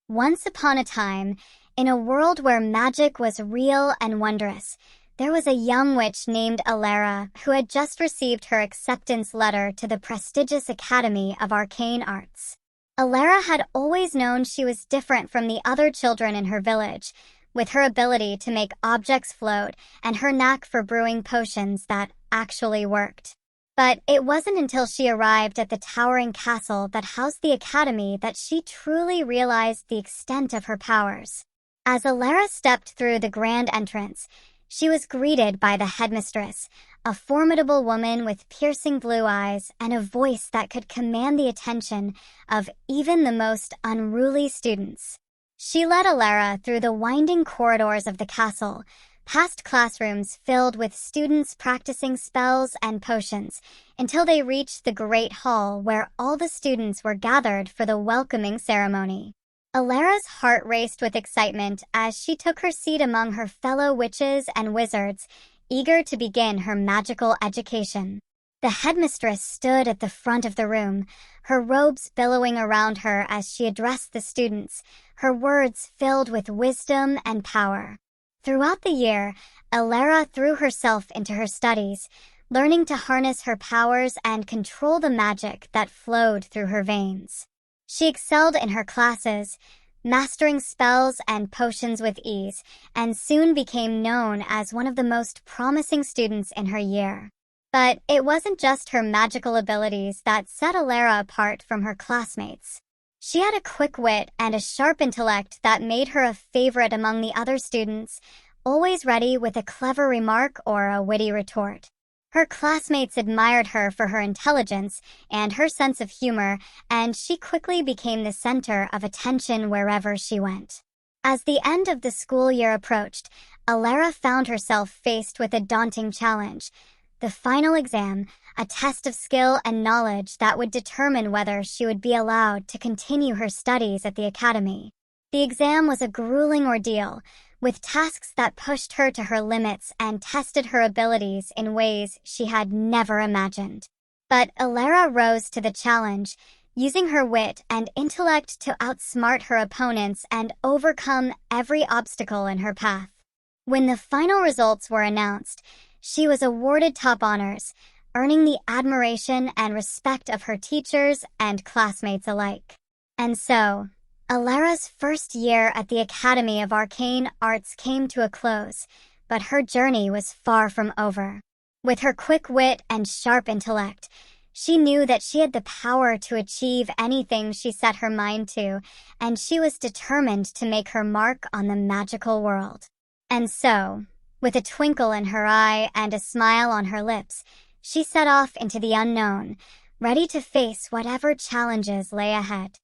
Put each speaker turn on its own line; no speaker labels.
Once upon a time, in a world where magic was real and wondrous, there was a young witch named Elara who had just received her acceptance letter to the prestigious Academy of Arcane Arts. Elara had always known she was different from the other children in her village, with her ability to make objects float and her knack for brewing potions that actually worked. But it wasn't until she arrived at the towering castle that housed the academy that she truly realized the extent of her powers. As Elara stepped through the grand entrance, she was greeted by the headmistress, a formidable woman with piercing blue eyes and a voice that could command the attention of even the most unruly students. She led Elara through the winding corridors of the castle, past classrooms filled with students practicing spells and potions, until they reached the great hall where all the students were gathered for the welcoming ceremony. Elara's heart raced with excitement as she took her seat among her fellow witches and wizards, eager to begin her magical education. The headmistress stood at the front of the room, her robes billowing around her as she addressed the students, her words filled with wisdom and power. Throughout the year, Elara threw herself into her studies, learning to harness her powers and control the magic that flowed through her veins. She excelled in her classes, mastering spells and potions with ease, and soon became known as one of the most promising students in her year. But it wasn't just her magical abilities that set Elara apart from her classmates. She had a quick wit and a sharp intellect that made her a favorite among the other students, always ready with a clever remark or a witty retort. Her classmates admired her for her intelligence and her sense of humor, and she quickly became the center of attention wherever she went. As the end of the school year approached, Elara found herself faced with a daunting challenge. The final exam, a test of skill and knowledge that would determine whether she would be allowed to continue her studies at the academy. The exam was a grueling ordeal, with tasks that pushed her to her limits and tested her abilities in ways she had never imagined. But Elara rose to the challenge, using her wit and intellect to outsmart her opponents and overcome every obstacle in her path. When the final results were announced, she was awarded top honors, earning the admiration and respect of her teachers and classmates alike. And so, Elara's first year at the Academy of Arcane Arts came to a close, but her journey was far from over. With her quick wit and sharp intellect, she knew that she had the power to achieve anything she set her mind to, and she was determined to make her mark on the magical world. And so, with a twinkle in her eye and a smile on her lips, she set off into the unknown, ready to face whatever challenges lay ahead.